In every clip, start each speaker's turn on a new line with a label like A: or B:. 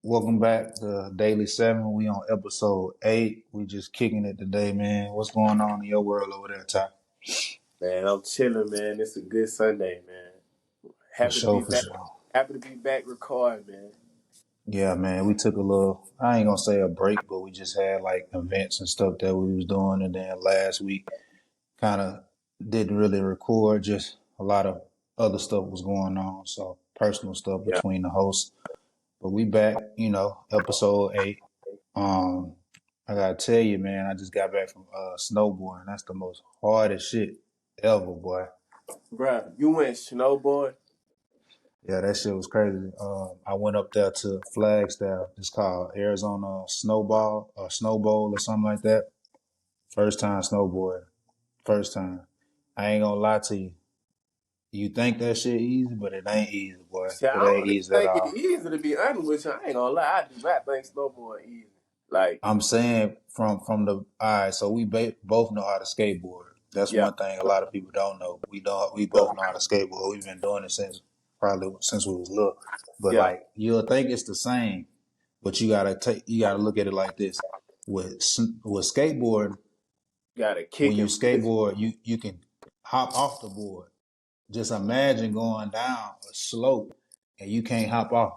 A: Welcome back to Daily 7. We on episode 8. We just kicking it today, man. What's going on in your world over there, Ty?
B: Man, I'm chilling, man. It's a good Sunday, man.
A: For
B: Happy to
A: sure,
B: be
A: for
B: back.
A: sure.
B: Happy to be back recording, man.
A: Yeah, man, we took a little, I ain't gonna say a break, but we just had like events and stuff that we was doing. And then last week kind of didn't really record, just a lot of other stuff was going on. So personal stuff
B: Yeah.
A: between the hosts. But we back, episode 8. Um, I gotta tell you, man, I just got back from snowboarding. That's the most hardest shit ever, boy.
B: Bruh, you went snowboard?
A: Yeah, that shit was crazy. I went up there to Flagstaff. It's called Arizona Snowball or Snow Bowl or something like that. First time snowboarding. First time. I ain't gonna lie to you. You think that shit easy, but it ain't easy, boy.
B: Shit, I
A: It ain't
B: don't even
A: easy at
B: think it's
A: all.
B: easy to be honest with you. I ain't gonna lie. I do not think snowboard easy. Like,
A: I'm saying from the all right. So we both know how to skateboard. That's
B: yeah,
A: one thing a lot of people don't know. We both know how to skateboard. We've been doing it since probably since we was little. But
B: yeah.
A: like you'll think it's the same, but you gotta look at it like this. With skateboard,
B: Got a
A: when
B: kick
A: you
B: and flip.
A: skateboard, you can hop off the board. Just imagine going down a slope and you can't hop off.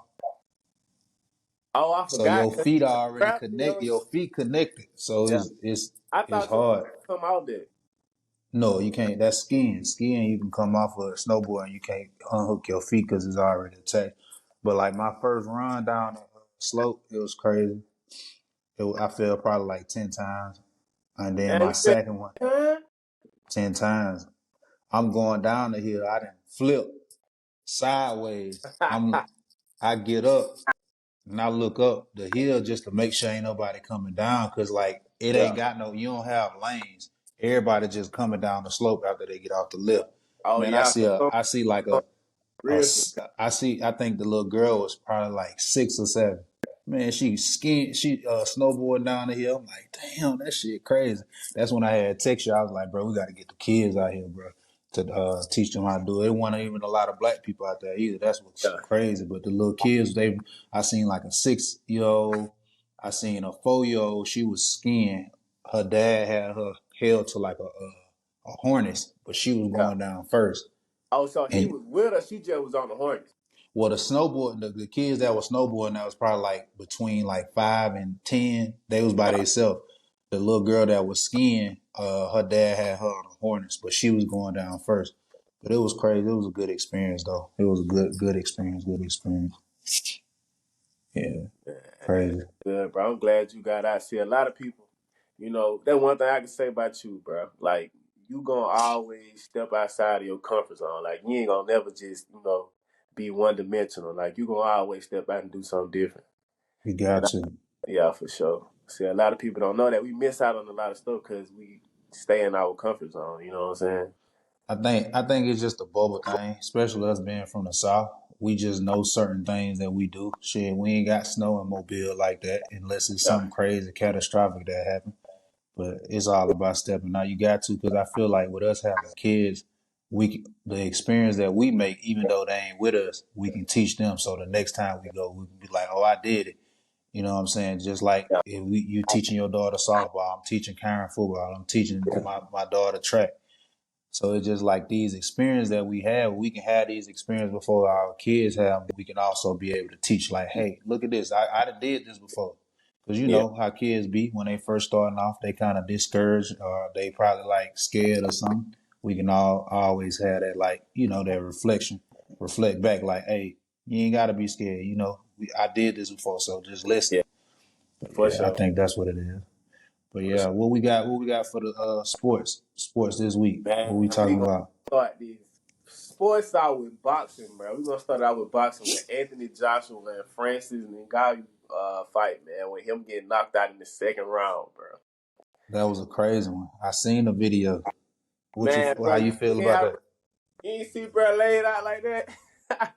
B: Oh, I
A: So
B: forgot
A: your
B: because
A: feet are already
B: gravity
A: connect.
B: on you.
A: Your feet connected. So
B: Yeah, I
A: it's
B: thought you
A: hard.
B: come out there.
A: No, you can't. That's skiing. Skiing, you can come off of a snowboard and you can't unhook your feet because it's already attached. But like my first run down the slope, it was crazy. I fell probably like 10 times. And then
B: Man,
A: my
B: you feel
A: second one,
B: huh?
A: 10 times. I'm going down the hill. I didn't flip sideways. I get up and I look up the hill just to make sure ain't nobody coming down because like it ain't
B: Yeah.
A: got no, you don't have lanes. Everybody just coming down the slope after they get off the lift.
B: Oh
A: Man,
B: yeah.
A: I see like
B: Real.
A: I think the little girl was probably like 6 or 7. Man, she snowboarding down the hill. I'm like, damn, that shit crazy. That's when I had text you. I was like, bro, we got to get the kids out here, bro, to teach them how to do it. There wasn't even a lot of black people out there either. That's what's
B: Yeah.
A: crazy. But the little kids, I seen like a 6-year old. I seen a 4-year old. She was skiing. Her dad had her held to like a harness, but she was
B: Yeah.
A: going down first.
B: Oh, so he
A: And
B: was with her. She just was on the horns.
A: well, the kids that were snowboarding, that was probably like between like 5 and 10. They was by
B: Yeah.
A: themselves. The little girl that was skiing, her dad had her on the harness, but she was going down first. But it was crazy. It was a good experience, though. It was a good experience. Good experience. Yeah, crazy.
B: Good, bro. I'm glad you got out. See, a lot of people, that one thing I can say about you, bro. Like, you gonna always step outside of your comfort zone. Like, you ain't gonna never just, be one dimensional. Like, you gonna always step out and do something different.
A: We
B: And
A: got
B: I,
A: to.
B: yeah, for sure. See, a lot of people don't know that we miss out on a lot of stuff because we stay in our comfort zone. You know what I'm saying?
A: I think it's just a bubble thing, especially us being from the South. We just know certain things that we do. Shit, we ain't got snow in Mobile like that unless it's
B: Yeah,
A: something crazy, catastrophic that happened. But it's all about stepping out. You got to, because I feel like with us having kids, the experience that we make, even though they ain't with us, we can teach them. So the next time we go, we can be like, "Oh, I did it." You know what I'm saying? Just like
B: yeah,
A: if you teaching your daughter softball, I'm teaching Karen football, I'm teaching my daughter track. So it's just like these experiences that we have. We can have these experiences before our kids have. We can also be able to teach, like, hey, look at this. I done did this before. Because you
B: yeah,
A: know how kids be when they first starting off. They kind of discouraged or they probably like scared or something. We can all always have that, like, that reflection. Reflect back like, hey, you ain't got to be scared. I did this before, so just listen.
B: yeah,
A: But
B: for
A: yeah, I
B: sure.
A: think that's what it is. But
B: For
A: yeah,
B: sure.
A: what we got for the sports this week? What we
B: Man, we
A: talking
B: gonna
A: about?
B: start these sports out with boxing, bro. We're gonna start out with boxing with Anthony Joshua and Francis Ngannou fight, man, with him getting knocked out in the second round, bro.
A: That was a crazy one. I seen the video.
B: Man,
A: How
B: bro,
A: you feel
B: see
A: about
B: how
A: that?
B: you ain't see bro laid out like that?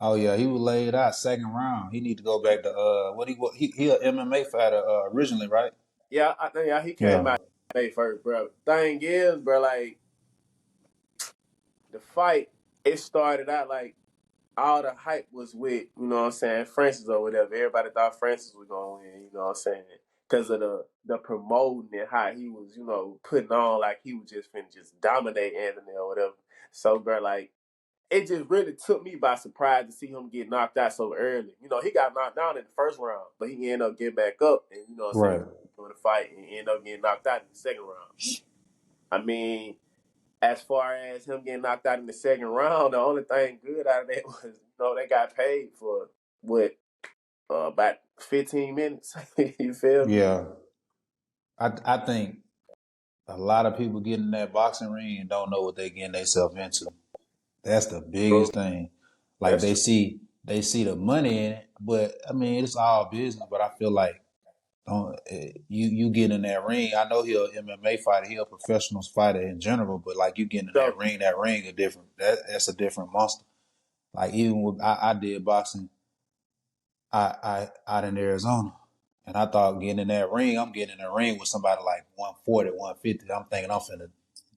A: Oh yeah, he was laid out second round. He need to go back to he a MMA fighter originally, right?
B: Yeah, I think he came
A: Yeah.
B: out May first, bro. Thing is, bro, like the fight, it started out like all the hype was with, you know what I'm saying, Francis or whatever. Everybody thought Francis was gonna win, you know what I'm saying? Because of the promoting and how he was, you know, putting on like he was just finna just dominate Anthony or whatever. So, bro, like it just really took me by surprise to see him get knocked out so early. You know, he got knocked down in the first round, but he ended up getting back up and you know what I'm saying,
A: Right.
B: doing the fight and ended up getting knocked out in the second round. I mean, as far as him getting knocked out in the second round, the only thing good out of that was, you know, they got paid for what about 15 minutes. You feel me?
A: Yeah. I think a lot of people get in that boxing ring and don't know what they getting themselves into. That's the
B: True.
A: biggest thing. Like
B: That's
A: they
B: true.
A: see the money in it, but I mean it's all business. But I feel like you get in that ring. I know he a MMA fighter, he a professional fighter in general, but like you get in
B: So,
A: that ring a different that's a different monster. Like even with I did boxing I out in Arizona. And I thought getting in that ring, I'm getting in a ring with somebody like 140, 150. I'm thinking I'm finna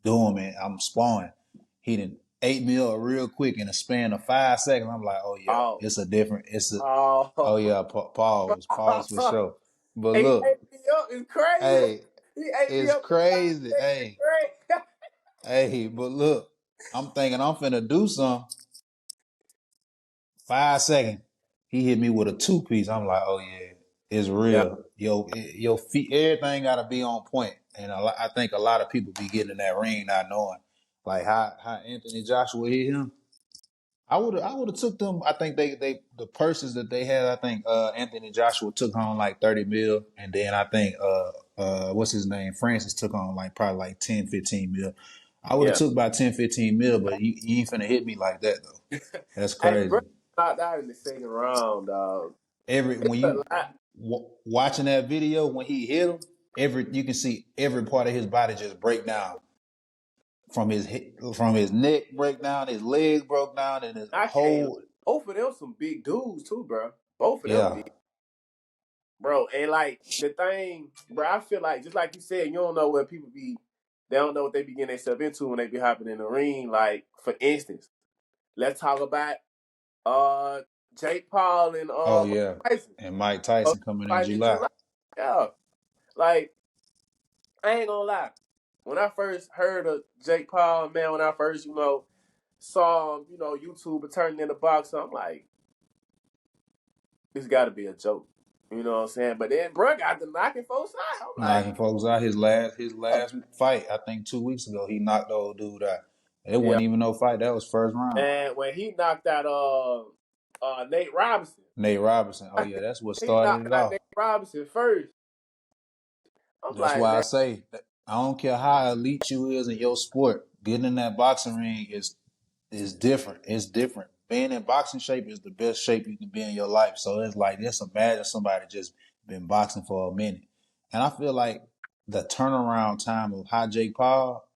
A: do him and I'm spawned. He done ate me up real quick in a span of 5 seconds. I'm like, oh yeah,
B: oh,
A: oh
B: oh,
A: yeah, pause for sure. But
B: he
A: look,
B: ate me up. It's crazy.
A: hey,
B: He ate me
A: it's
B: up in 5
A: crazy.
B: seconds. It's crazy.
A: But look, I'm thinking I'm finna do something. 5 seconds. He hit me with a two piece. I'm like, oh yeah, it's
B: Yeah,
A: real. Your feet, everything got to be on point. And I think a lot of people be getting in that ring not knowing, like how Anthony Joshua hit him. I would have took them. I think they the purses that they had. I think Anthony Joshua took home like 30 mil, and then I think what's his name, Francis took on like probably like 10, 15 mil. I would have
B: yeah.
A: took about 10, 15 mil, but you ain't finna hit me like that though. That's
B: Hey, bro,
A: crazy.
B: knocked out in the second round, dog.
A: Every
B: It's
A: when
B: a
A: you
B: lot.
A: watching that video when he hit him, you can see every part of his body just break down from his neck break down, his legs broke down, and his
B: I can't.
A: whole
B: Both of them some big dudes too, bro. Both of them
A: yeah.
B: big, bro. And like the thing, bro, I feel like just like you said, you don't know what people be. They don't know what they be getting themselves into when they be hopping in the ring. Like for instance, let's talk about uh Jake Paul and
A: Oh
B: Mike
A: yeah,
B: Tyson
A: and Mike Tyson coming in
B: fighting in
A: July.
B: July. Yeah, like I ain't gonna lie. When I first heard of Jake Paul, man, when I first saw him, YouTube turning into boxing, I'm like, this got to be a joke. You know what I'm saying? But then, bro, got the knocking folks out. I'm like,
A: Knocking folks out. His
B: oh,
A: last fight, I think 2 weeks ago, he knocked the old dude out. It
B: yeah.
A: wasn't even no fight. That was first round.
B: And when he knocked out Nate Robinson,
A: Nate Robinson. Oh yeah, that's what
B: he
A: started
B: knocked
A: it
B: out
A: off.
B: Nate Robinson first. I'm
A: That's
B: like,
A: why I
B: man,
A: say I don't care how elite you is in your sport. Getting in that boxing ring is different. It's different. Being in boxing shape is the best shape you can be in your life. So it's like just imagine somebody just been boxing for a minute. And I feel like the turnaround time of how Jake Paul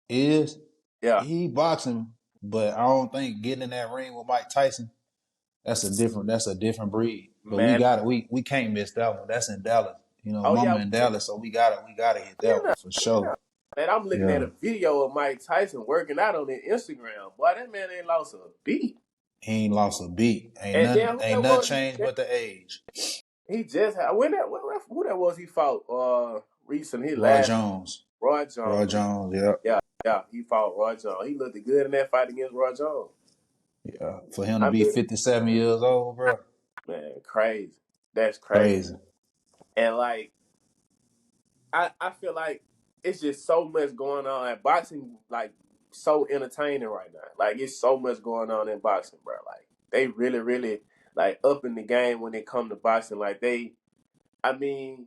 A: is,
B: yeah,
A: he boxing, but I don't think getting in that ring with Mike Tyson, that's a different breed. But we
B: man.
A: got it. We can't miss that one. That's in Dallas. You know,
B: Oh
A: mama
B: yeah,
A: in Dallas, so we gotta hit that one
B: yeah,
A: for
B: yeah.
A: sure.
B: Man, I'm looking at
A: Yeah.
B: a video of Mike Tyson working out on his Instagram. Boy, that man ain't lost a beat.
A: He ain't lost a beat. Ain't
B: And
A: nothing
B: then who
A: ain't
B: that
A: nothing
B: was?
A: changed but the age.
B: He just had when that who that was he fought recently his
A: Roy
B: last
A: Jones.
B: Roy
A: Roy
B: Jones.
A: Jones, yeah.
B: Yeah, yeah, he fought Roy Jones. He looked good in that fight against Roy Jones.
A: Yeah. For him to
B: I
A: be
B: mean,
A: 57 years old, bro.
B: man, crazy. That's crazy.
A: Crazy.
B: And like I feel like it's just so much going on. Like boxing like so entertaining right now. Like it's so much going on in boxing, bro. Like they really, really like up in the game when it come to boxing. Like I mean,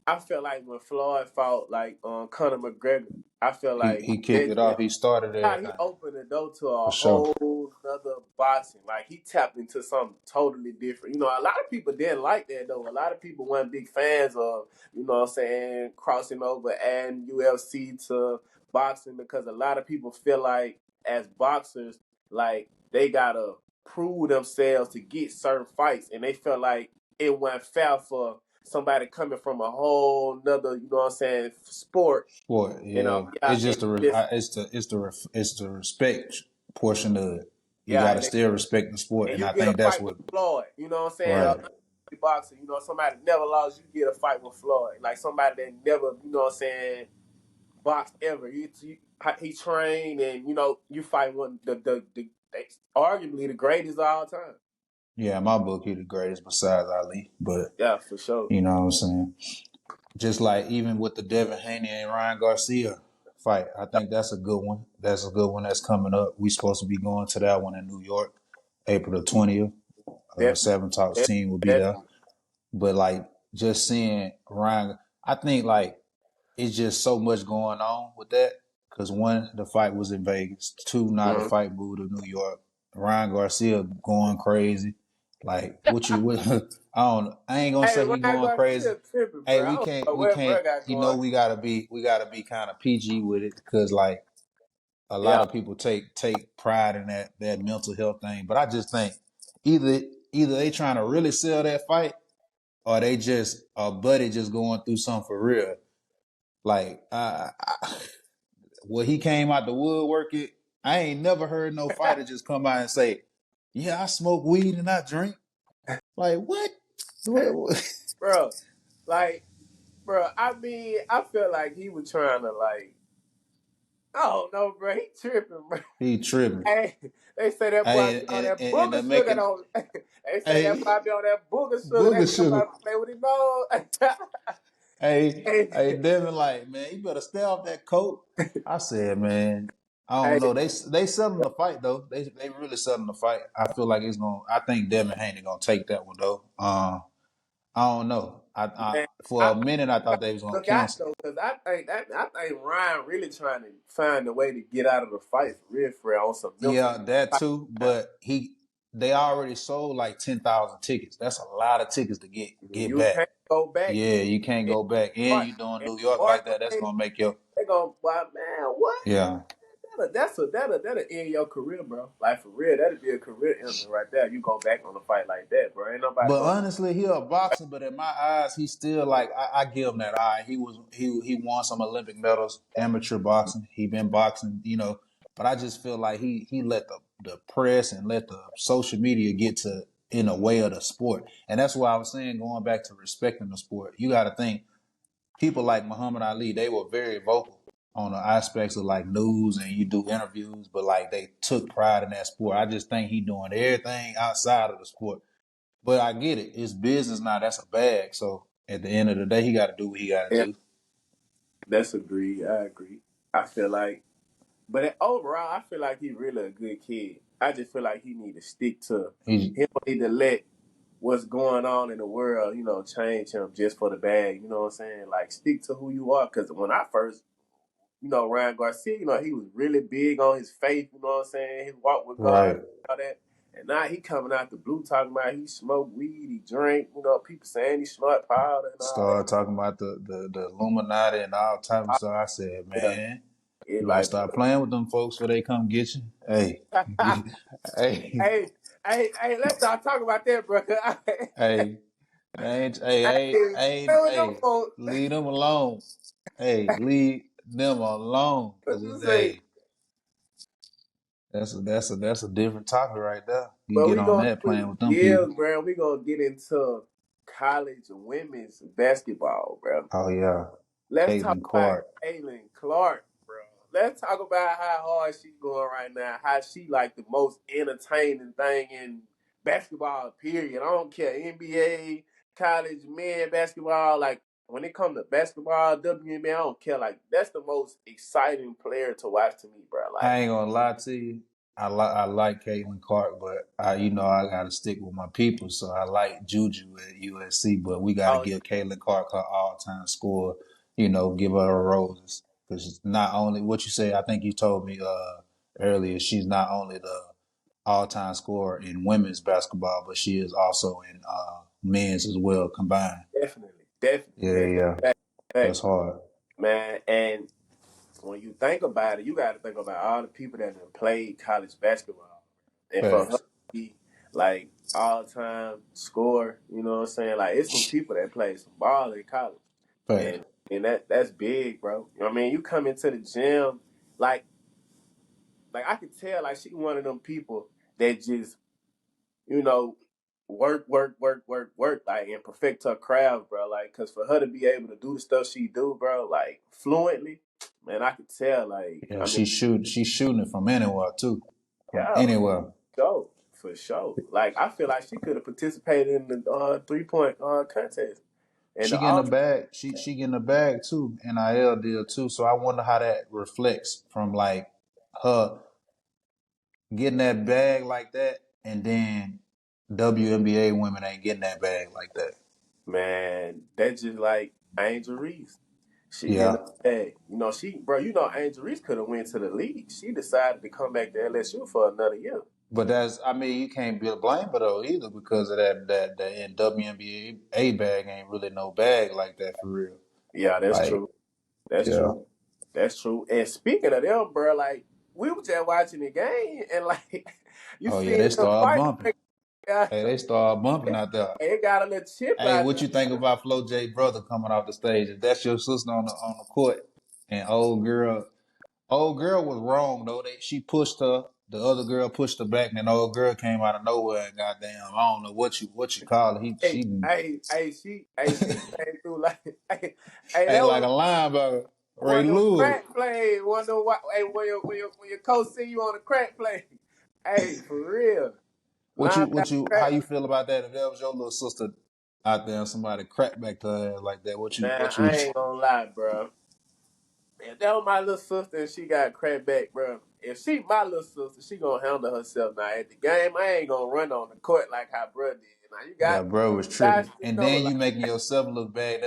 B: I feel like when Floyd fought like Conor McGregor, I feel
A: He
B: like
A: he kicked
B: that
A: it
B: just
A: off. He started
B: how he
A: everything.
B: opened the door to a
A: For sure.
B: whole other boxing. Like he tapped into something totally different. A lot of people didn't like that though. A lot of people weren't big fans of, what I'm saying, crossing over and UFC to boxing because a lot of people feel like as boxers, like they gotta prove themselves to get certain fights, and they feel like it wasn't fair for somebody coming from a whole nother, what I'm saying, sport.
A: Sport, yeah.
B: Yeah,
A: It's just
B: and just
A: it's the respect portion of it. You
B: Yeah,
A: gotta still respect the sport,
B: and
A: and
B: you
A: I
B: get a
A: think that's
B: fight with
A: what.
B: Floyd. You know what I'm saying?
A: Right.
B: Boxer, you know, somebody never lost, you get a fight with Floyd. Like somebody that never, you know what I'm saying, boxed ever. He trained and, you know, you fight one, arguably the greatest of all time.
A: Yeah, in my book, he the greatest besides Ali. But
B: Yeah, for sure.
A: you know what I'm saying? Just like even with the Devin Haney and Ryan Garcia fight, I think that's a good one. That's a good one that's coming up. We supposed to be going to that one in New York, April the 20th.
B: Definitely.
A: Seven Talks team will be there.
B: Definitely.
A: But like just seeing Ryan, I think like it's just so much going on with that. Because one, the fight was in Vegas. Two, now the
B: Mm-hmm.
A: fight moved to New York. Ryan Garcia going crazy. Like what you what, I ain't gonna
B: Hey,
A: say he
B: Ryan
A: going crazy.
B: Garcia tripping,
A: Hey,
B: bro. I don't know
A: we
B: what
A: can't
B: bro got
A: you know
B: going.
A: we gotta be kind of PG with it because like a lot
B: Yeah.
A: of people take pride in that mental health thing. But I just think either they trying to really sell that fight or they just a buddy just going through something for real. Like when he came out the woodwork, I ain't never heard no fighter just come out and say, "Yeah, I smoke weed and I drink." Like what? What?
B: Bro, like, bro, I mean, I feel like he was trying to, like, I don't know, bro. He tripping, bro.
A: He tripping.
B: Hey, they say that boy
A: Hey,
B: be on that
A: and
B: booger
A: they're
B: sugar
A: making
B: on. They say that
A: hey
B: boy be on that booger sugar. They
A: booger
B: be come
A: sugar.
B: out and play with his nose.
A: Hey,
B: hey,
A: Devin, like, man, you better stay off that coke. I said, man, I don't
B: hey,
A: know. They selling the fight though. They really selling the fight. I feel like it's gonna. I think Devin Haney gonna take that one though. I don't know. I
B: man,
A: for
B: I
A: a minute I thought they was gonna
B: look out
A: cancel.
B: though, because I think Ryan really trying to find a way to get out of the fight for real on some mental.
A: Yeah, that too. But they already sold like 10,000 tickets. That's a lot of tickets to get
B: You
A: back.
B: can't go back
A: Yeah, you can't
B: in
A: go back. And
B: March.
A: you doing
B: In
A: New York
B: March,
A: like that. That's
B: they
A: gonna make your
B: go, well, man, what?
A: yeah.
B: That'll end your career, bro. Like for real, that'll be a career ender right there. You go back on a fight like that, bro. Ain't nobody
A: But
B: gonna.
A: honestly, he a boxer. But in my eyes, he's still like I give him that eye. He won some Olympic medals, amateur boxing. He been boxing, you know. But I just feel like he let the press and let the social media get to in the way of the sport. And that's why I was saying going back to respecting the sport. You got to think people like Muhammad Ali. They were very vocal on the aspects of like news and you do interviews, but like they took pride in that sport. I just think he doing everything outside of the sport, but I get it. It's business now. That's a bag. So at the end of the day, he got to do what he got
B: Yeah,
A: to do.
B: that's agreed. I agree. I feel like, but overall, I feel like he's really a good kid. I just feel like he need to stick to
A: He
B: him. Need to let what's going on in the world, you know, change him just for the bag. You know what I'm saying? Like stick to who you are. Because when I first Ryan Garcia, he was really big on his faith, you know what I'm saying? His walk with God,
A: right.
B: all that. And now he coming out the blue talking about he smoked weed, he drank, people saying he snort powder and all that.
A: Start talking about the Illuminati and all type of stuff. I said,
B: Yeah.
A: man,
B: It
A: you better
B: like,
A: stop playing with them folks before they come get you. Hey, hey,
B: let's not talk about that, bro.
A: hey,
B: No
A: hey,
B: folks.
A: leave them alone. Hey, leave them alone.
B: What
A: Cause
B: you
A: it's
B: say?
A: that's a different topic right there. You
B: But
A: get
B: we
A: on
B: gonna
A: that
B: switch
A: playing with them people.
B: gears, bro. We gonna get into college women's basketball, bro.
A: Oh yeah,
B: Let's talk
A: Caitlin
B: about
A: Clark.
B: Caitlin Clark, bro. Let's talk about how hard she's going right now. How she like the most entertaining thing in basketball. Period. I don't care NBA, college, men basketball. Like when it comes to basketball, WNBA, I don't care. Like that's the most exciting player to watch to me, bro.
A: I
B: Like
A: ain't gonna lie to you. I like Caitlin Clark, but I gotta stick with my people. So I like Juju at USC, but we gotta
B: oh
A: give Caitlin Clark her all time score. Give her her roses because not only what you say. I think you told me earlier. She's not only the all time scorer in women's basketball, but she is also in men's as well combined.
B: definitely, definitely,
A: Yeah,
B: man.
A: yeah, that's
B: Fact,
A: hard.
B: man. And when you think about it, you got to think about all the people that have played college basketball. And for her to
A: Facts,
B: be like all time score, you know what I'm saying? Like it's some people that play some ball in college.
A: facts.
B: And that's big, bro. You know what I mean? You come into the gym, like I could tell like she one of them people that just, you know, work, like, and perfect her craft, bro. Like, cause for her to be able to do the stuff she do, bro, like fluently, man, I could tell. Like,
A: Yeah,
B: I mean,
A: she's shooting it from anywhere too, from
B: yeah,
A: anywhere.
B: for sure. Like, I feel like she could have participated in the 3 point contest, and
A: She
B: the
A: getting the
B: all
A: bag. She getting the bag too. NIL deal too. So I wonder how that reflects from like her getting that bag like that, and then WNBA women ain't getting that bag like that.
B: man, that's just like Angel Reese. She getting
A: Yeah,
B: the bag. You know, Angel Reese could have went to the league. She decided to come back to LSU for another year.
A: but that's I mean you can't be a blame her though either because of that WNBA bag ain't really no bag like that for real.
B: Yeah, that's
A: Like
B: true. That's
A: yeah,
B: true. That's true. And speaking of them, bro, like we were just watching the game, and like you
A: oh yeah,
B: see
A: they
B: them
A: start
B: fight,
A: bumping.
B: like, uh,
A: Hey, they start bumping out there.
B: it got a little chip
A: Hey,
B: out
A: what
B: there.
A: you think about Flo J brother coming off the stage? If that's your sister on the court, and old girl was wrong though. She pushed her. The other girl pushed her back, and then the old girl came out of nowhere and goddamn, I don't know what you call it.
B: Hey, she came through like, hey,
A: Hey,
B: that
A: like
B: was
A: a linebacker,
B: one
A: Ray
B: of them
A: Lewis.
B: crack plays. One of them, hey, when your coach see you on a crack play, hey, for real, linebacker
A: How
B: crack.
A: you feel about that? If that was your little sister out there and somebody cracked back to her ass like that,
B: Man,
A: what you?
B: I ain't gonna lie, bro. If that was my little sister and she got cracked back, bro. If she my little sister, she gonna handle herself. Now at the game, I ain't gonna run on the court like how bro did. Now
A: Yeah, bro was
B: guys,
A: tripping,
B: you
A: and
B: know,
A: then you
B: like
A: making yourself look bad.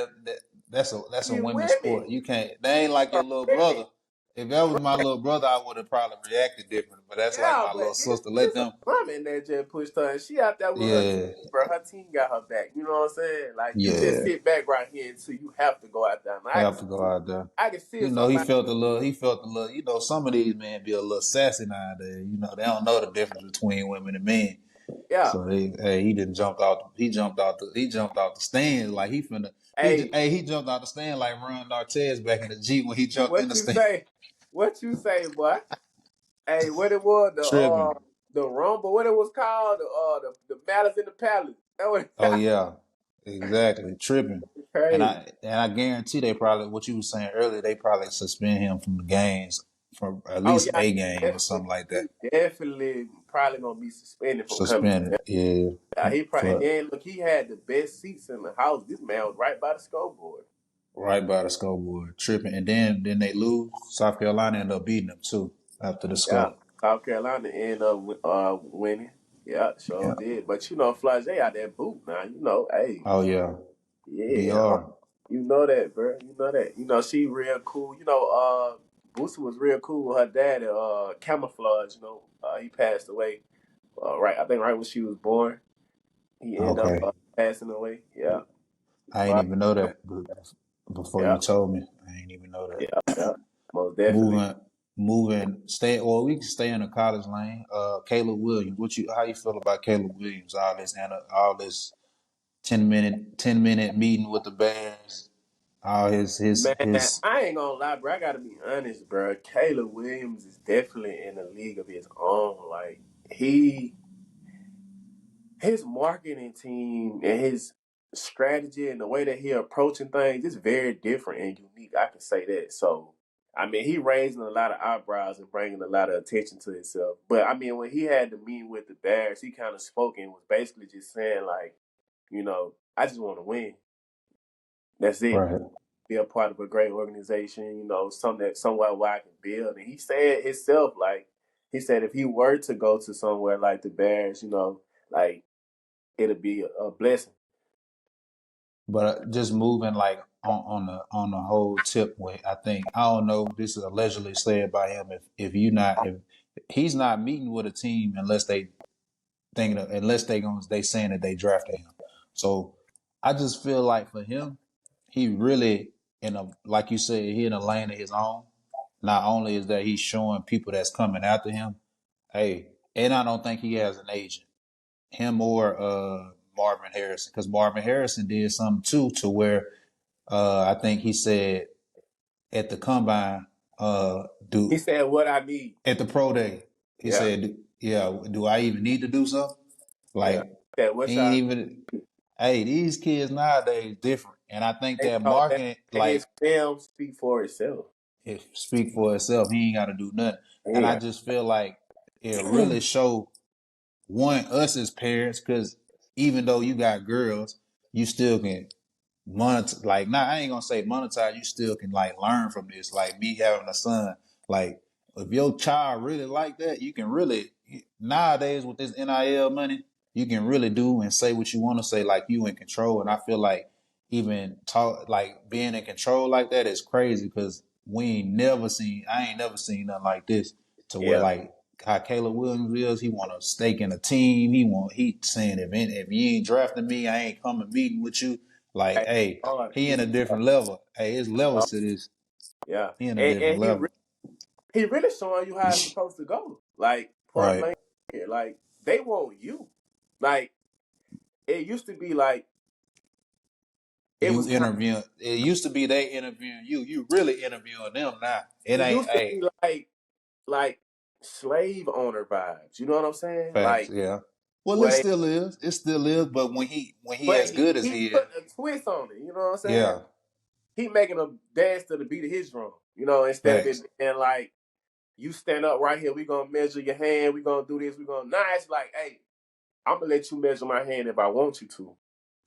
A: That's a
B: you
A: women's sport.
B: women,
A: You can't. They ain't like your little
B: women,
A: brother. If that was my little brother, I would have probably reacted different. But that's like
B: yeah,
A: my
B: but
A: little
B: it's
A: sister. Let
B: it's a
A: them.
B: woman that just pushed her, and she out there with her team,
A: Yeah,
B: bro. Her team got her back. You know what I'm saying? Like you just
A: yeah.
B: sit back right here until you have to go out there. Now,
A: Have to go out there.
B: I can see
A: You
B: if
A: know, he
B: somebody,
A: felt a little. He felt a little. You know, some of these men be a little sassy nowadays. You know, they don't know the difference between women and men.
B: yeah,
A: So he didn't jump out. He jumped out the stand like he finna.
B: hey,
A: He jumped out the stand like Ron Artez back in the G when he jumped in
B: what
A: the
B: you
A: stand.
B: say? What you say, boy? Hey, what it was
A: Tripping.
B: the Rumble? What it was called? The Malice in the Palace. That was
A: Oh yeah, exactly. Tripping.
B: crazy.
A: And I guarantee they probably what you were saying earlier. They probably suspend him from the games for at
B: Oh
A: least
B: yeah,
A: a game or
B: definitely,
A: something like that.
B: he definitely probably gonna be suspended from coming.
A: Suspended. Yeah.
B: He probably, and
A: For
B: then look, he had the best seats in the house. This man was right by the scoreboard.
A: right by the scoreboard. Tripping. And then they lose. South Carolina ended up beating them too after the
B: Yeah,
A: score.
B: South Carolina ended up winning. Yeah, sure
A: Yeah.
B: did. But you know, Flage out that boot now. You know, hey,
A: Oh yeah.
B: yeah,
A: DR.
B: you know that, bro. You know that. You know she real cool. You know, Boosie was real cool with her dad. Camouflage. You know, he passed away. Right, I think right when she was born, he ended up
A: Okay.
B: passing away. Yeah,
A: I ain't
B: but
A: even know that before
B: yeah,
A: you told me. I ain't even know that.
B: yeah, most definitely.
A: Moving, stay. Well, we can stay in the college lane. Caleb Williams. How you feel about Caleb Williams? All this 10 minute meeting with the Bears. All
B: Man,
A: his.
B: I ain't gonna lie, bro. I gotta be honest, bro. Caleb Williams is definitely in a league of his own. Like he his marketing team and his strategy and the way that he approaching things is very different and unique. I can say that. So, I mean, he raising a lot of eyebrows and bringing a lot of attention to himself. But I mean, when he had the meeting with the Bears, he kind of spoke and was basically just saying like, you know, I just want to win. That's it.
A: Right.
B: Be a part of a great organization. You know, somewhere where I can build. And he said himself like. He said if he were to go to somewhere like the Bears, you know, like it'll be a blessing.
A: But just moving like on the whole tip way, I think I don't know. This is allegedly said by him. If he's not meeting with a team unless they saying that they drafted him. So I just feel like for him, he really in a like you said, he in a lane of his own. Not only is that he's showing people that's coming after him, hey, and I don't think he has an agent. Him or Marvin Harrison, because Marvin Harrison did something too to where I think he said at the combine,
B: He
A: do
B: said what I need.
A: at the pro day, he
B: Yeah.
A: said yeah, do I even need to do something?
B: Yeah.
A: Like,
B: That what
A: he ain't
B: y'all
A: even. Hey, these kids nowadays different, and I think
B: they
A: that
B: know that
A: marketing,
B: his
A: like,
B: film speak for itself.
A: it speak for itself. He ain't got to do nothing, and I
B: Yeah.
A: just feel like it really show one us as parents, because even though you got girls, you still can monetize. Like, nah, I ain't gonna say monetize. You still can like learn from this. Like me having a son, like if your child really like that, you can really nowadays with this NIL money, you can really do and say what you want to say. Like you in control, and I feel like even talk like being in control like that is crazy because we ain't never seen. I ain't never seen nothing like this to where
B: Yeah.
A: like how Caleb Williams is. He want a stake in a team. He saying if you ain't drafting me, I ain't coming meeting with you. Like,
B: Hey,
A: hey,
B: hard.
A: he in
B: He's
A: a different level. Hey, it's levels to this.
B: yeah.
A: He in a
B: And
A: different level.
B: he really showing you how it's supposed to go. Like point
A: Right.
B: blank. Like they want you. Like it used to be like it
A: You
B: was kind.
A: interviewing. It used to be they interviewing you. You really interviewing them now. It
B: It
A: ain't.
B: used to
A: Hey,
B: be like slave owner vibes. You know what I'm saying?
A: facts.
B: Like
A: Yeah. Well, it
B: where they,
A: still is. It still is. But when he
B: but
A: as good as
B: he
A: he is,
B: put a twist on it. You know what I'm saying?
A: yeah.
B: He making them dance to the beat of his drum. You know, instead of it
A: Facts.
B: being like you stand up right here, we gonna measure your hand, we gonna do this, we gonna nah, it's like, hey, I'm gonna let you measure my hand if I want you to.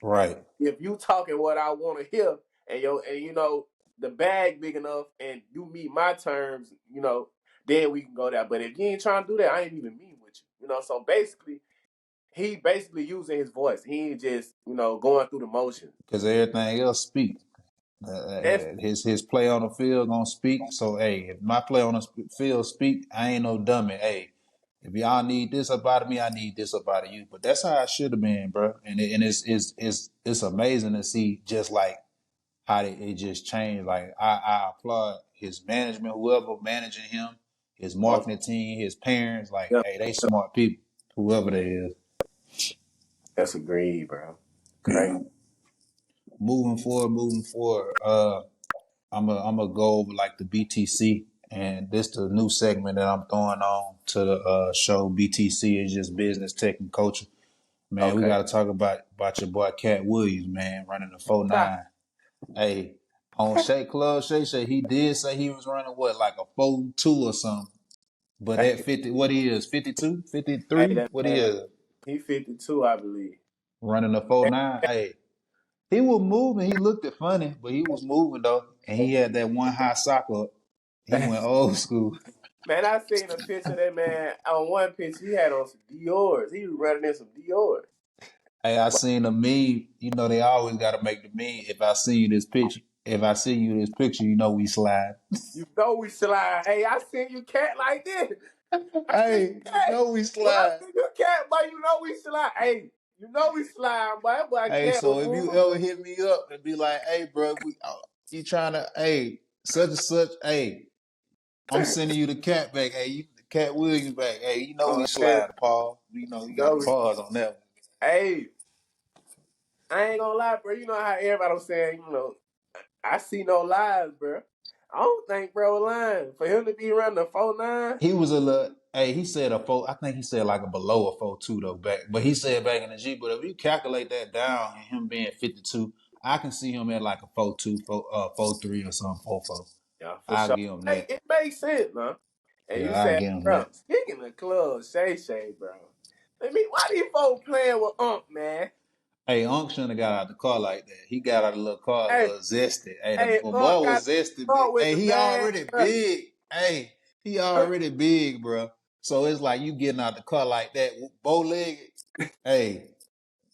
A: Right.
B: If you talking what I want to hear, and you know the bag big enough, and you meet my terms, you know, then we can go there. But if you ain't trying to do that, I ain't even mean with you. You know, so basically, he basically using his voice. He ain't just going through the motion.
A: Because everything else speak.
B: That's
A: His play on the field gonna speak. So hey, if my play on the field speak, I ain't no dummy. Hey, if y'all need this up out of me, I need this up out of you. But that's how it should have been, bro. And it's amazing to see just like how it just changed. Like I applaud his management, whoever managing him, his
B: most
A: marketing team, his parents. Like
B: yeah,
A: hey, they smart people, whoever they is.
B: that's agreed, bro.
A: Yeah.
B: Crazy.
A: Moving forward. I'm gonna go over like the BTC, and this the new segment that I'm throwing on to the show. BTC is just business, tech, and culture. Man, we
B: Okay.
A: got to talk about your boy Katt Williams, man, running the 4.9. Hey, on Shea Club, Shay, he did say he was running what like a 4.2 or something. But at 50, what he is, 52,
B: Hey,
A: 53,
B: that
A: what he
B: man,
A: is,
B: he 52, I believe.
A: running a 4.9. Hey, he was moving. He looked it funny, but he was moving though, and he had that one high sock up. He went old school.
B: Man, I seen a picture of that man on one picture. He had on some Dior's. He was running in some Dior's.
A: Hey, I seen a meme. You know they always got to make the meme. If I see you this picture, if I see you this picture, you know we slide.
B: You know we slide. Hey, I seen you cat like this. I seen
A: Hey,
B: you
A: you
B: cat.
A: know we
B: When I
A: slide.
B: seen you cat, boy, you know we slide. Hey, you know we slide, boy. That boy
A: Hey,
B: cat was
A: so if you
B: moving.
A: ever hit me up and be like, "Hey, bro, you trying to, hey, such and such, hey, I'm sending you the cat back. Hey, you the Cat Williams back. Hey, you know we
B: Oh, hell,
A: slide, Paul. You know you got
B: no.
A: to pause on that one.
B: Hey, I ain't gonna lie, bro. You know how everybody was saying, I see no lies, bro. I don't think bro was lying. For him to be running the 4.9,
A: He was a little. Hey, he said a four. I think he said like a below a 4.2 though back, but he said back in the G. But if you calculate that down, and him being 52, I can see him at like a 4.2, 4.3 or something, 4.4.
B: yeah, for
A: I'll
B: sure.
A: give him
B: Hey,
A: that.
B: it makes sense, man. And
A: Yeah,
B: you
A: I'll
B: said,
A: give him
B: bro,
A: that.
B: speaking of clubs, Shay, bro. I mean, why these folks playing with man?
A: Hey, Unc shouldn't have got out the car like that. He got out of the little car a
B: Hey,
A: little zesty. Hey, the
B: hey,
A: boy
B: got
A: was zesty. Big.
B: with
A: Hey,
B: the
A: he
B: man,
A: already
B: bro.
A: big. Hey, he already big, bro. So it's like you getting out the car like that, bow legged. Hey,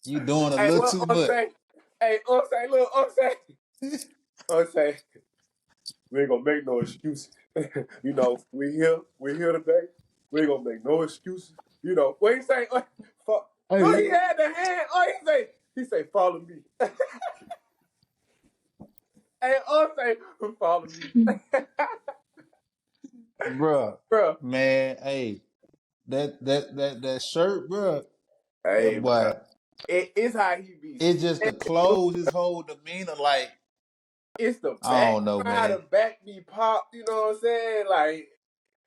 A: you doing a
B: Hey,
A: little
B: what
A: too
B: I'm
A: much.
B: say? Hey, I'm say, look, I'm say, we ain't gonna make no excuses. we here today. We ain't gonna make no excuses. What he say? No, he
A: Hey,
B: had the hand. He say, follow me. Hey, say, follow me,
A: bruh,
B: bro.
A: man, hey, that shirt, bruh, that
B: Hey,
A: boy,
B: bro. It's how he be
A: it's just the
B: standing.
A: clothes, his whole demeanor, like,
B: It's the
A: I
B: back.
A: don't know,
B: You know how the
A: man.
B: back be popped. You know what I'm saying?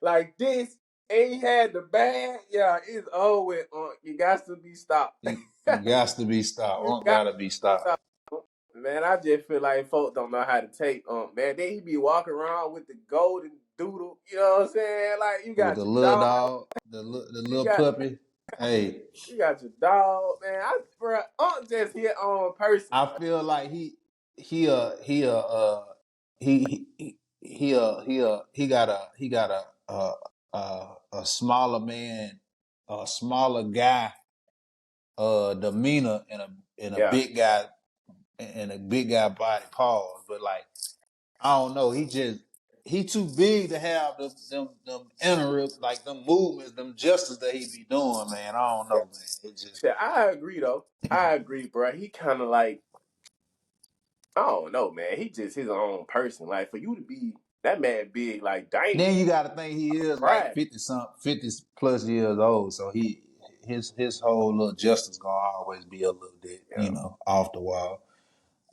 B: Like this. and he had the bag. Yeah, it's over with. You got to be stopped.
A: He got to be stopped.
B: You got
A: Gotta be stopped.
B: to stop. Man, I just feel like folks don't know how to take man. Then he be walking around with the golden doodle. You know what I'm saying? Like you
A: With
B: got
A: the
B: your
A: little
B: dog.
A: dog, the
B: You
A: little
B: got
A: puppy. Hey,
B: you got your dog, man. Bro, just his own person.
A: I feel like he he he got a smaller man, a smaller guy demeanor and a
B: Yeah,
A: big guy and a big guy body pause. But like I don't know, he too big to have them inner like them movements, them gestures that he be doing, man. I don't
B: yeah.
A: know, man. It just
B: Shit, I agree though. I agree, bro. He kind of like I don't know, man. He just his own person. Like for you to be that man big, like dang,
A: then you got to think he is like
B: pride.
A: 50 plus years old, so his whole little justice gonna always be a little bit,
B: Yeah,
A: off the wall.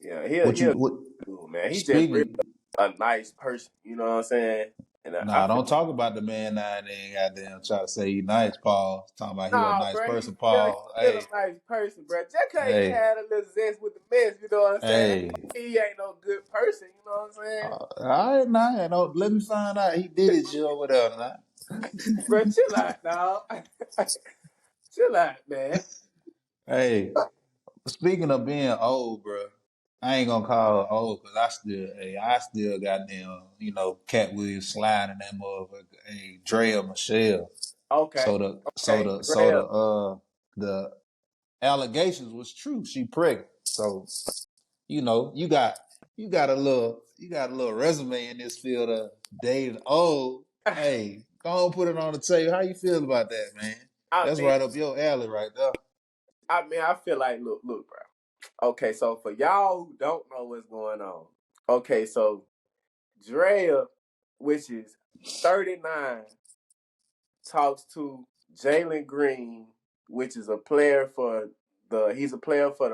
B: yeah.
A: What
B: He'll
A: you what
B: do, man. He just really
A: speaking?
B: a nice person. You know what I'm saying? And I
A: Nah,
B: feel
A: don't talk about the man now and then. Goddamn, try to say he nice, Paul. Talking about he a
B: nah,
A: nice
B: bro.
A: person,
B: He
A: Paul.
B: still
A: Hey,
B: a nice person, bro. Just cause he
A: hey,
B: had a little zest with the mess, you know what I'm saying?
A: hey.
B: He ain't no good person. You know what I'm saying?
A: All right, now, let me find out he did it, Jill, whatever. Now.
B: Bro, chill out, dog. Chill out, man.
A: Hey, speaking of being old, bro, I ain't gonna call her old because I still got them, Katt Williams sliding that motherfucker. Hey, Draya Michelle.
B: Okay,
A: So
B: okay, Drell.
A: the allegations was true. She pregnant. So you got a little resume in this field of dating old. Hey, go on, put it on the table. How you feel about that, man?
B: I
A: That's
B: mean,
A: right up your alley, right there.
B: I feel like, look, bro. Okay, so for y'all who don't know what's going on, okay, so Drea, which is 39, talks to Jalen Green, which is he's a player for the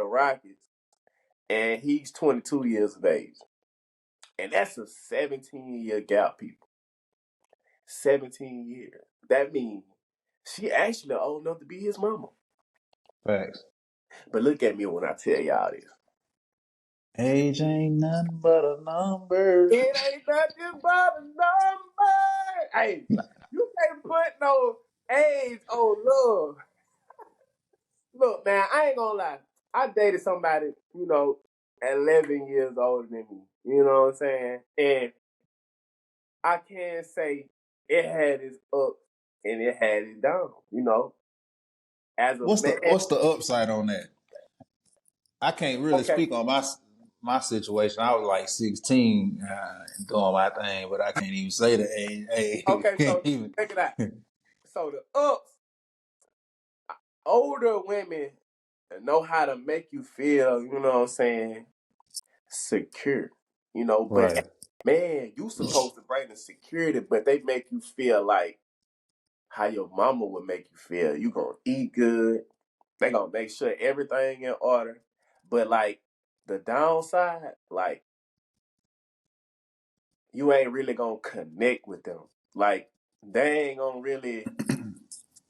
B: Rockets, and he's 22 years of age, and that's a 17-year gap, people. 17 years. That means she actually old enough to be his mama.
A: Facts.
B: But look at me when I tell y'all this.
A: Age ain't nothing but a number.
B: It ain't nothing but a number. Hey, you can't put no age on love. Look, man, I ain't gonna lie. I dated somebody, 11 years older than me. You know what I'm saying? And I can say it had its up and it had its down. As a
A: What's the
B: man,
A: what's the upside on that? I can't really
B: okay,
A: speak on my situation. I was like 16 doing my thing, but I can't even say the age. Hey,
B: okay.
A: can't
B: So
A: even.
B: check it out. So the ups, older women know how to make you feel. You know what I'm saying? Secure. But
A: Right.
B: man, you supposed to bring the security, but they make you feel like how your mama would make you feel. You gonna eat good. They gonna make sure everything in order. But like the downside, like you ain't really gonna connect with them. Like they ain't gonna really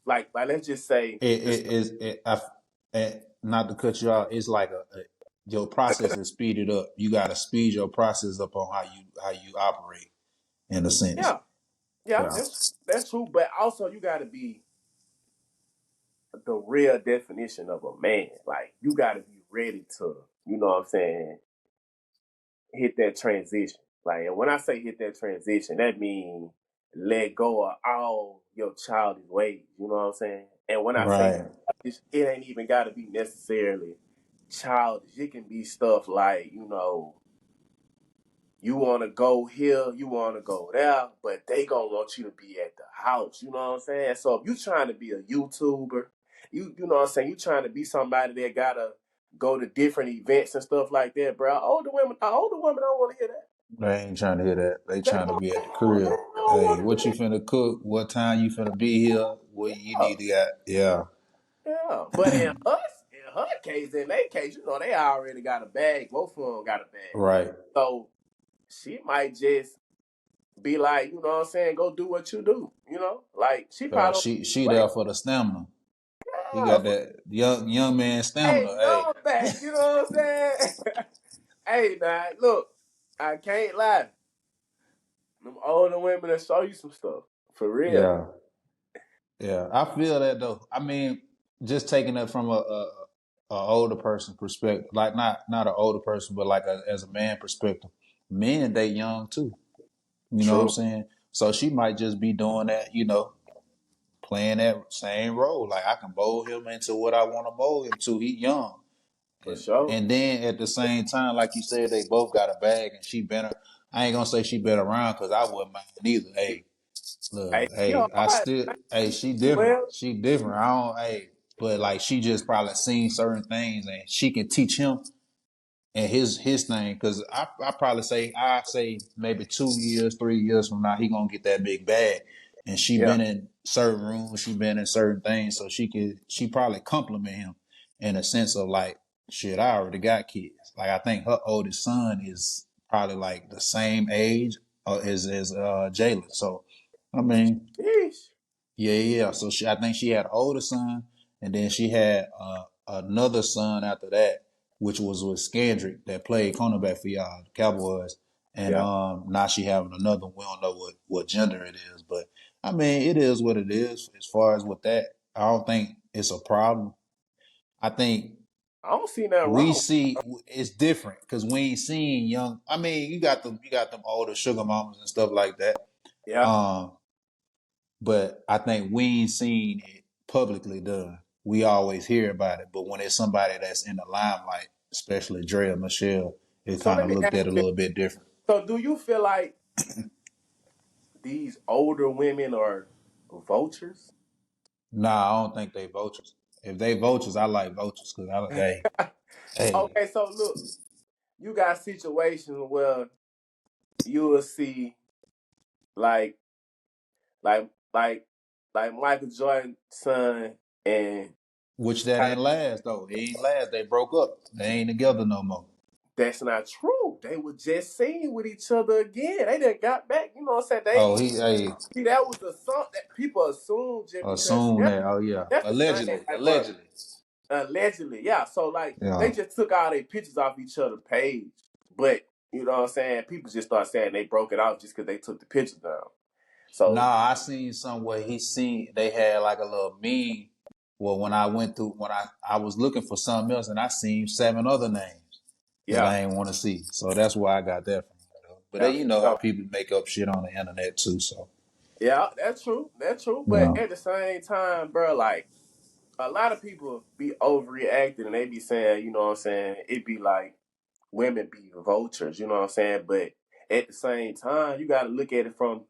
B: like let's just say
A: It
B: this.
A: it is not to cut you off. It's like your process is speeded up. You got to speed your process up on how you operate in a sense.
B: Yeah, yeah,
A: Yeah.
B: that's true. But also you gotta be the real definition of a man. Like you gotta be ready to, you know what I'm saying, hit that transition. Like, and when I say hit that transition, that means let go of all your childish ways. You know what I'm saying? And when I say
A: Right.
B: childish, it ain't even got to be necessarily childish. It can be stuff like, you want to go here, you want to go there, but they gonna want you to be at the house. You know what I'm saying? So if you trying to be a YouTuber, you know what I'm saying, you trying to be somebody that gotta go to different events and stuff like that, bro. Older women don't want to hear that.
A: They ain't trying to hear that. They
B: They
A: trying to
B: don't,
A: be at the
B: they
A: crib.
B: don't
A: Hey,
B: want to
A: what you
B: hear
A: finna cook? What time you finna be here? What you
B: that.
A: need to got? Yeah.
B: Yeah, but in her case, in their case, they already got a bag. Both of them got a bag.
A: Right.
B: So she might just be like, you know what I'm saying, go do what you do, you know? Like she probably
A: She
B: like,
A: there for the stamina. He
B: yeah,
A: got that young man
B: hey,
A: stamina. Hey,
B: young back, you know what I'm saying? Hey, now, look, I can't lie. Them older women that show you some stuff. For real.
A: yeah, yeah. I feel that though. I mean, just taking it from a older person perspective, like not an older person, but like as a man perspective. Men they young too. You know what I'm
B: True.
A: saying? So she might just be doing that, playing that same role. Like I can mold him into what I want to mold him to. He young.
B: For
A: And,
B: sure.
A: and then at the same time, like you said, they both got a bag and she been, I ain't gonna say she been around because I wouldn't mind either. Hey,
B: Hey,
A: look,
B: she
A: hey, I
B: hard.
A: still, hey, she different.
B: Well,
A: She different. I don't, hey, but like she just probably seen certain things and she can teach him and his thing, because I probably say maybe 2 years, 3 years from now he gonna get that big bag, and she
B: yeah.
A: been in certain rooms, she been in certain things, so she probably compliment him in a sense of like, shit, I already got kids. Like I think her oldest son is probably like the same age as Jalen. So I mean,
B: Yeesh.
A: yeah. So I think she had an older son, and then she had another son after that, which was with Scandrick that played cornerback for y'all, the Cowboys. And
B: Yeah.
A: now she having another one. We don't know what gender it is, but I mean, it is what it is. As far as with that, I don't think it's a problem. I think
B: I don't see nothing
A: we
B: wrong.
A: see it's different because we ain't seeing young. I mean, you got them older sugar mamas and stuff like that.
B: Yeah.
A: Um, but I think we ain't seen it publicly done. We always hear about it, but when it's somebody that's in the limelight, especially Draya Michelle, it
B: So
A: kind
B: let
A: of
B: me
A: looked
B: ask
A: at a
B: you,
A: little bit different.
B: so do you feel like these older women are vultures?
A: Nah, I don't think they vultures. If they vultures, I like vultures because hey,
B: Okay, so look, you got situations where you will see like like Michael Jordan's son and
A: which that ain't last though. It ain't last. They broke up. They ain't together no more.
B: that's not true. They were just seen with each other again. They done got back. You know what I'm saying?
A: Oh,
B: They
A: hey,
B: see that was the song that people assumed just because
A: assume that. Oh yeah,
B: that's the thing.
A: allegedly,
B: Like, bro,
A: allegedly.
B: allegedly, yeah. So like they
A: Yeah.
B: just took all their pictures off each other's page, but you know what I'm saying? People just start saying they broke it off just because they took the pictures down. So
A: Nah, I seen somewhere they had like a little meme. Well, when I went through when I was looking for something else and I seen 7 other names that
B: yeah,
A: I ain't want to see. So that's where I got that from. But
B: yeah,
A: then you know how
B: so,
A: people make up shit on the internet too. So
B: yeah. That's true. That's true. But
A: yeah,
B: at the same time, bro, like a lot of people be overreacting and they be saying, you know what I'm saying? It be like women be vultures, you know what I'm saying? But at the same time, you got to look at it from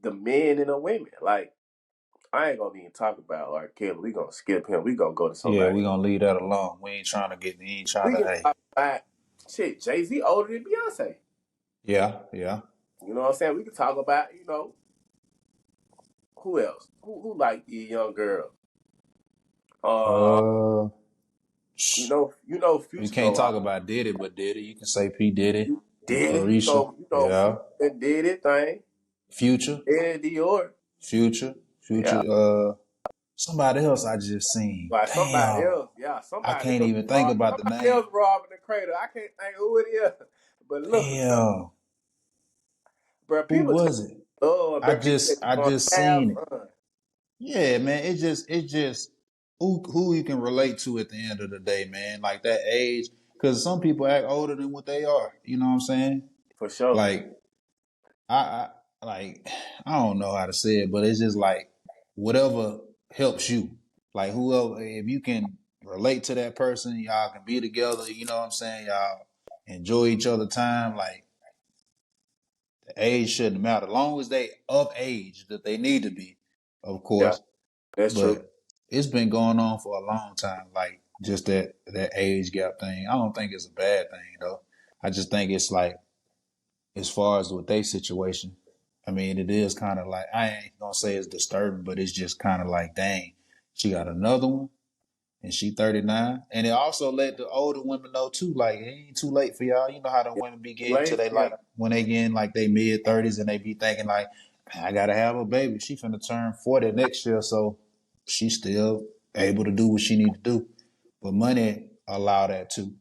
B: the men and the women. Like, I ain't gonna even talk about R. Kelly. We gonna skip him. We gonna go to
A: yeah,
B: somebody
A: we
B: else.
A: gonna leave that alone. We ain't trying
B: We
A: to.
B: can
A: Hey,
B: talk about shit. Jay Z older than Beyonce.
A: yeah, yeah.
B: You know what I'm saying? We can talk about who else? Who like these young girls? Uh,
A: Uh, you
B: Future
A: can't
B: go
A: talk
B: out.
A: about Diddy, but Diddy, you can say P Diddy,
B: You did it.
A: Carisha, yeah,
B: Future did it thing.
A: Future,
B: Eddie Dior.
A: Future,
B: Yeah.
A: Future. Somebody else I just seen.
B: Like somebody
A: Damn.
B: else. Yeah,
A: I
B: somebody
A: can't
B: else.
A: even think about the
B: Somebody
A: name.
B: else robbing the cradle. I can't think who it is. But look, bro,
A: Damn.
B: bro,
A: Who
B: people just
A: was it?
B: love,
A: I
B: bro. People
A: just
B: just
A: I
B: want
A: just
B: to have
A: seen it.
B: fun.
A: Yeah, man. It's just who you can relate to at the end of the day, man. Like that age. Cause some people act older than what they are. You know what I'm saying?
B: For sure.
A: Like like I don't know how to say it, but it's just like whatever helps you. Like whoever, if you can relate to that person, y'all can be together. You know what I'm saying? Y'all enjoy each other time. Like the age shouldn't matter, as long as they of age that they need to be, of
B: Yeah,
A: course.
B: that's true.
A: But it's been going on for a long time. Like just that age gap thing. I don't think it's a bad thing though. I just think it's like as far as with their situation, I mean, it is kind of like, I ain't gonna say it's disturbing, but it's just kind of like, dang, she got another one. and she 39. And it also let the older women know too, like it ain't too late for y'all. You know how the women be getting to they
B: Yeah.
A: like when they get in like they mid-30s and they be thinking like, I gotta have a baby. She finna turn 40 next year, so she's still able to do what she need to do. But money allow that too.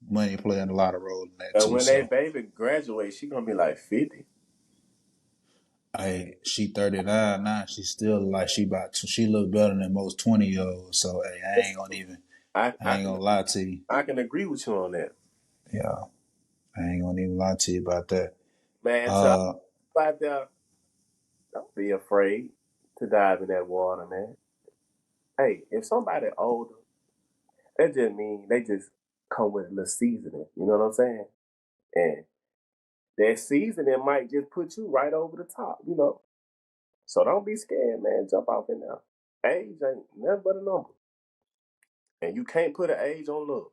A: Money playing a lot of role in that
B: And
A: too.
B: when that
A: So
B: baby graduates, she gonna be like 50.
A: hey, she 39 now. She still like she look better than most 20-year-olds. So hey,
B: I,
A: I
B: I
A: ain't
B: can
A: gonna lie to you.
B: I can agree with you on that.
A: Yeah, I ain't gonna even lie to you about that.
B: Man, to all
A: Uh,
B: out there, don't be afraid to dive in that water, man. Hey, if somebody older, that just mean they just come with a little seasoning. You know what I'm saying? And that seasoning might just put you right over the top, you know. So don't be scared, man. Jump off in there. Age ain't nothing but a number. And you can't put an age on love.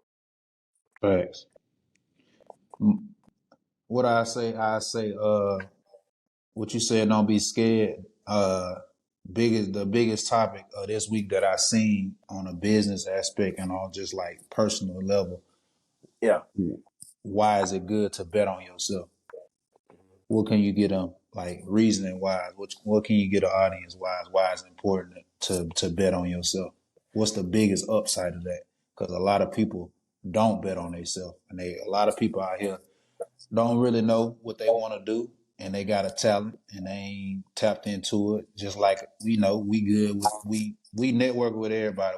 A: facts. What I say, what you said, don't be scared. The biggest topic of this week that I seen on a business aspect and on just like personal level.
B: Yeah.
A: Why is it good to bet on yourself? What can you get them like reasoning wise? What can you get an audience wise? Why is it important to bet on yourself? What's the biggest upside of that? Because a lot of people don't bet on themselves, and a lot of people out here don't really know what they want to do, and they got a talent and they ain't tapped into it. Just like we know, we good with we network with everybody.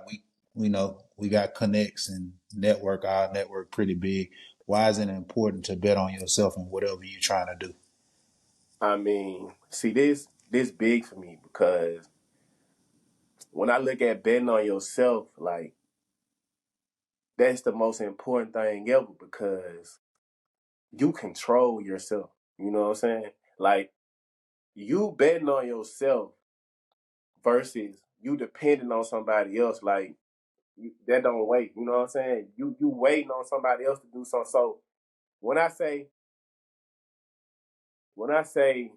A: We know we got connects and network. Our network pretty big. Why is it important to bet on yourself and whatever you're trying to do?
B: I mean, see this big for me because when I look at betting on yourself, like that's the most important thing ever because you control yourself. You know what I'm saying? Like you betting on yourself versus you depending on somebody else. Like that don't wait. You know what I'm saying? You waiting on somebody else to do something. So when I say when I say,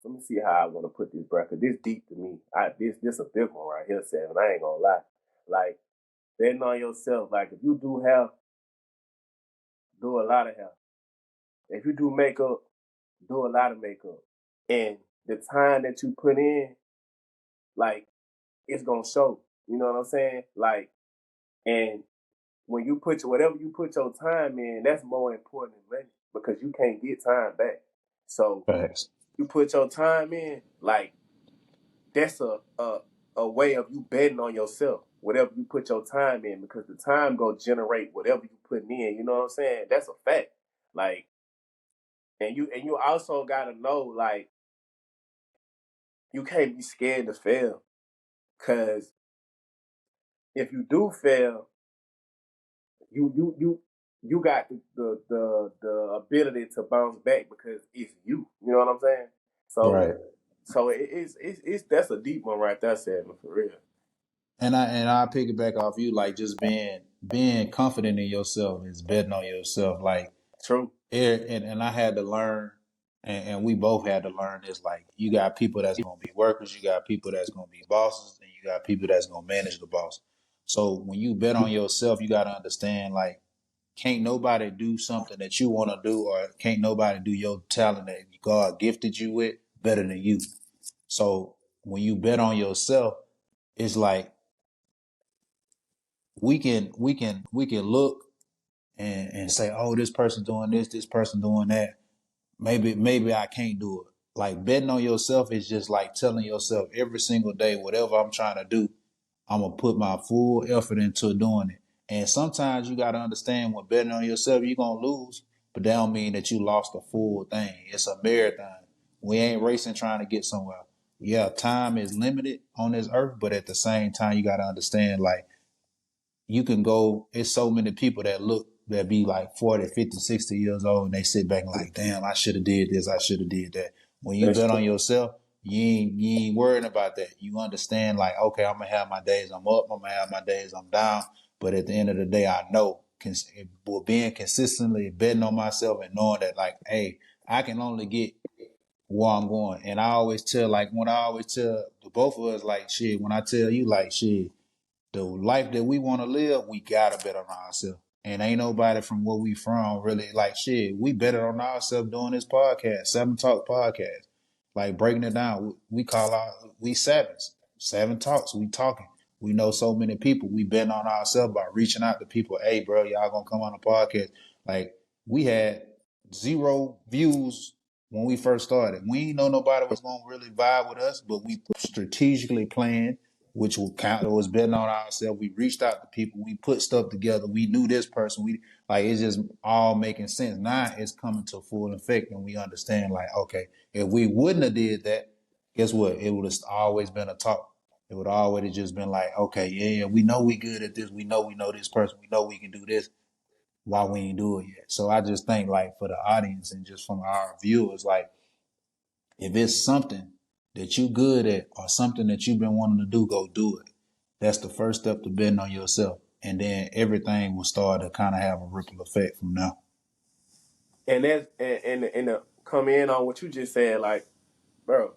B: let me see how I want to put this, bro. Cause this deep to me. This a big one right here, Seven. I ain't gonna lie. Like betting on yourself. Like if you do hair, do a lot of hair. If you do makeup, do a lot of makeup. And the time that you put in, like it's gonna show. You know what I'm saying? Like, and when you put whatever you put your time in, that's more important than money because you can't get time back. So
A: Facts.
B: you put your time in, like that's a way of you betting on yourself. Whatever you put your time in, because the time gonna generate whatever you putting in. You know what I'm saying? That's a fact. Like, and you also gotta know, like, you can't be scared to fail, cause if you do fail, you got the ability to bounce back because it's you. You know what I'm saying? So
A: Right.
B: so it's that's a deep one right there, Seven, for real.
A: And I piggyback off you like just being confident in yourself is betting on yourself. Like
B: True.
A: and I had to learn, and we both had to learn this. Like, you got people that's gonna be workers, you got people that's gonna be bosses, and you got people that's gonna manage the boss. So when you bet on yourself, you gotta understand like can't nobody do something that you want to do, or can't nobody do your talent that God gifted you with better than you. So when you bet on yourself, it's like we can look and say, oh, this person doing this person doing that. Maybe I can't do it. Like betting on yourself is just like telling yourself every single day, whatever I'm trying to do, I'm gonna put my full effort into doing it. And sometimes you gotta understand when betting on yourself, you're gonna lose, but that don't mean that you lost the full thing. It's a marathon. We ain't racing trying to get somewhere. Yeah, time is limited on this earth, but at the same time, you gotta understand like you can go, it's so many people that be like 40, 50, 60 years old and they sit back and like, damn, I should have did this, I should have did that. When you
B: That's
A: bet
B: true.
A: on yourself, you ain't worrying about that. You understand like, okay, I'm gonna have my days I'm up, I'm gonna have my days I'm down. But at the end of the day, I know being consistently betting on myself and knowing that like, hey, I can only get where I'm going. And I always tell the both of us like shit, when I tell you like shit, the life that we want to live, we gotta bet on ourselves. And ain't nobody from where we from really like shit. We better on ourselves doing this podcast, Seven Talk podcast. Like breaking it down. We call our we sevens. Seven talks. We talking. We know so many people. We betting on ourselves by reaching out to people. Hey, bro, y'all gonna come on the podcast? Like we had 0 views when we first started. We ain't know nobody was gonna really vibe with us, but we strategically planned, which will count. It was betting on ourselves. We reached out to people. We put stuff together. We knew this person. We like it's just all making sense. Now it's coming to full effect, and we understand. Like, okay, if we wouldn't have did that, guess what? It would have always been a talk. It would always have just been like, okay, yeah, we know we good at this. We know this person. We know we can do this. Why we ain't do it yet? So I just think like for the audience and just from our viewers, like if it's something that you good at or something that you've been wanting to do, go do it. That's the first step to betting on yourself. And then everything will start to kind of have a ripple effect from now.
B: And that's and to come in on what you just said, like, bro,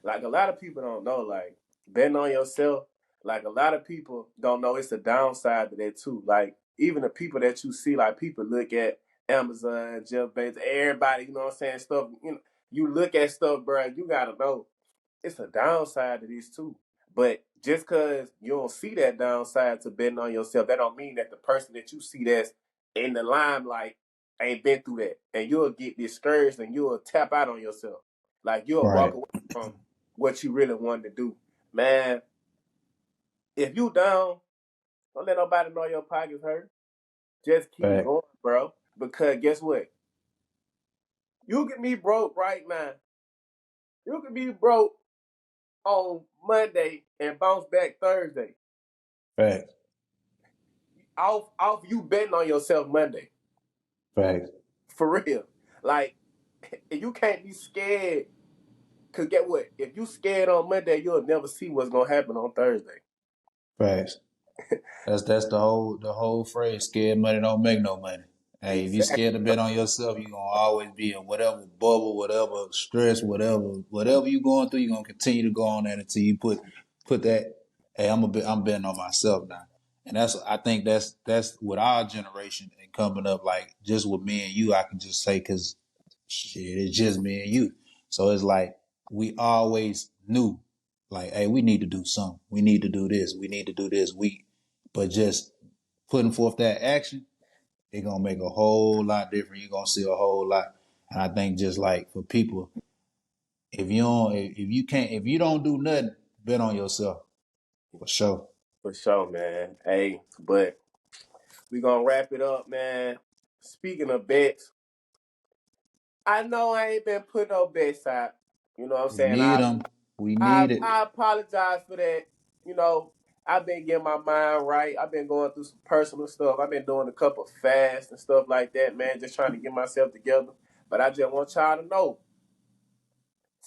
B: like a lot of people don't know, like betting on yourself. Like a lot of people don't know it's a downside to that too. Like even the people that you see, like people look at Amazon, Jeff Bezos, everybody, you know what I'm saying, stuff. You know, you look at stuff, bro. You gotta know it's a downside to this too. But just because you don't see that downside to betting on yourself, that don't mean that the person that you see that's in the limelight ain't been through that. And you'll get discouraged and you'll tap out on yourself. Like you'll walk
A: Right.
B: away from what you really wanted to do. Man, if you down, don't let nobody know your pockets hurt. Just keep
A: Fact.
B: going, bro. Because guess what? You can be broke right now. You can be broke on Monday and bounce back Thursday.
A: Fact.
B: Off you betting on yourself Monday.
A: Fact.
B: For real. Like you can't be scared. Cause get what? If you scared on Monday, you'll never see what's gonna happen on Thursday.
A: Facts. That's the whole phrase. Scared money don't make no money. Hey, if you
B: Exactly.
A: scared to bet on yourself, you're gonna always be in whatever bubble, whatever stress, whatever you going through, you're gonna continue to go on that until you put that, hey, I'm betting on myself now. And I think that's with our generation and coming up, like just with me and you, I can just say because shit, it's just me and you. So it's like we always knew, like, hey, we need to do something. We need to do this. We need to do this. But just putting forth that action, it's gonna make a whole lot different. You're gonna see a whole lot. And I think just like for people, if you don't do nothing, bet on yourself for sure.
B: For sure, man. Hey, but we gonna wrap it up, man. Speaking of bets, I know I ain't been putting no bets out. You know what I'm
A: We
B: saying?
A: need them. We need it.
B: I apologize for that. You know, I've been getting my mind right. I've been going through some personal stuff. I've been doing a couple fasts and stuff like that, man, just trying to get myself together. But I just want y'all to know,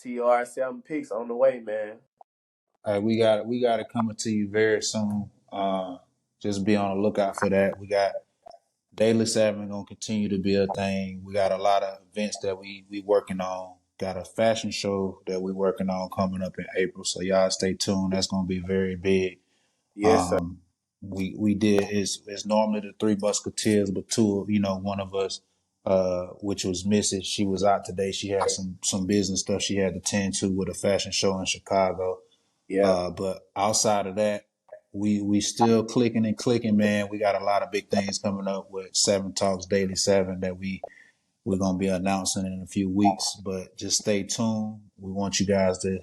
B: TR7 picks on the way, man.
A: We got it coming to you very soon. Just be on the lookout for that. We got Daily Seven gonna continue to be a thing. We got a lot of events that we working on. Got a fashion show that we working on coming up in April. So y'all stay tuned. That's gonna be very big.
B: Yes, sir.
A: Um, we did it's normally the Three Musketeers, but two, one of us, which was Missy. She was out today. She had some business stuff she had to tend to with a fashion show in Chicago.
B: Yeah.
A: But outside of that, we still clicking and clicking, man. We got a lot of big things coming up with Seven Talks Daily Seven that we're gonna be announcing in a few weeks. But just stay tuned. We want you guys to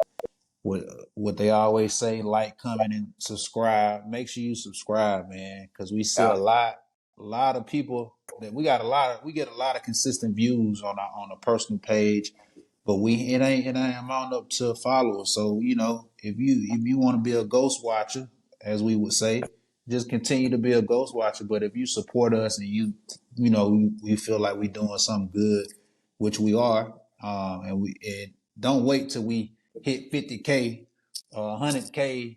A: what they always say, like, comment, and subscribe. Make sure you subscribe, man, because we see
B: Yeah.
A: a lot of people that we get a lot of consistent views on a personal page, but it ain't amount up to followers. So if you want to be a ghost watcher, as we would say, just continue to be a ghost watcher. But if you support us and we feel like we doing something good, which we are, and don't wait till we hit 50K or 100K,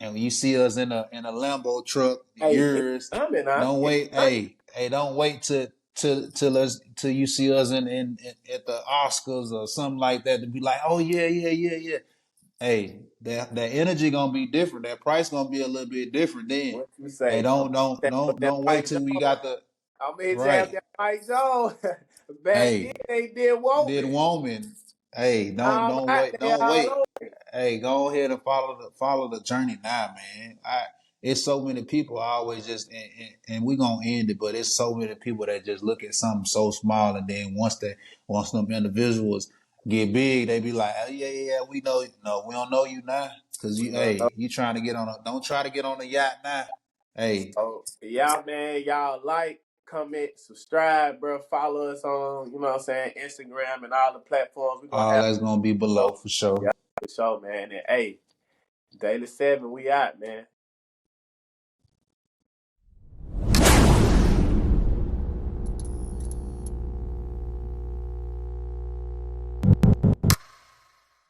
A: and when you see us in a Lambo truck,
B: Hey, it's
A: yours,
B: coming, huh?
A: don't
B: It's
A: wait.
B: coming.
A: Hey, don't wait till you see us in at the Oscars or something like that to be like, oh yeah, yeah, yeah, yeah. that energy gonna be different. That price gonna be a little bit different then.
B: What you
A: Hey,
B: say? I'm that
A: don't wait
B: Mike
A: till we
B: Jones.
A: got the
B: I'm gonna hit you
A: right.
B: after that Mike Jones. Back then
A: Hey,
B: they did
A: did
B: Woman.
A: woman. Hey,
B: I'm out there
A: don't
B: all
A: wait.
B: over.
A: Hey, go ahead and follow the journey now, man. It's so many people always just and we gonna end it, but it's so many people that just look at something so small and then once them individuals get big, they be like, oh, yeah, we know you. No, we don't know you now. Cause
B: We don't know.
A: you trying to get on a don't try to get on a yacht now. Hey,
B: So y'all, man, y'all like, comment, subscribe, bro. Follow us on, you know what I'm saying, Instagram and all the platforms. We're gonna
A: all
B: have
A: that's gonna be
B: so
A: below for sure.
B: yeah, for sure, man. And hey, Daily 7, we out, man.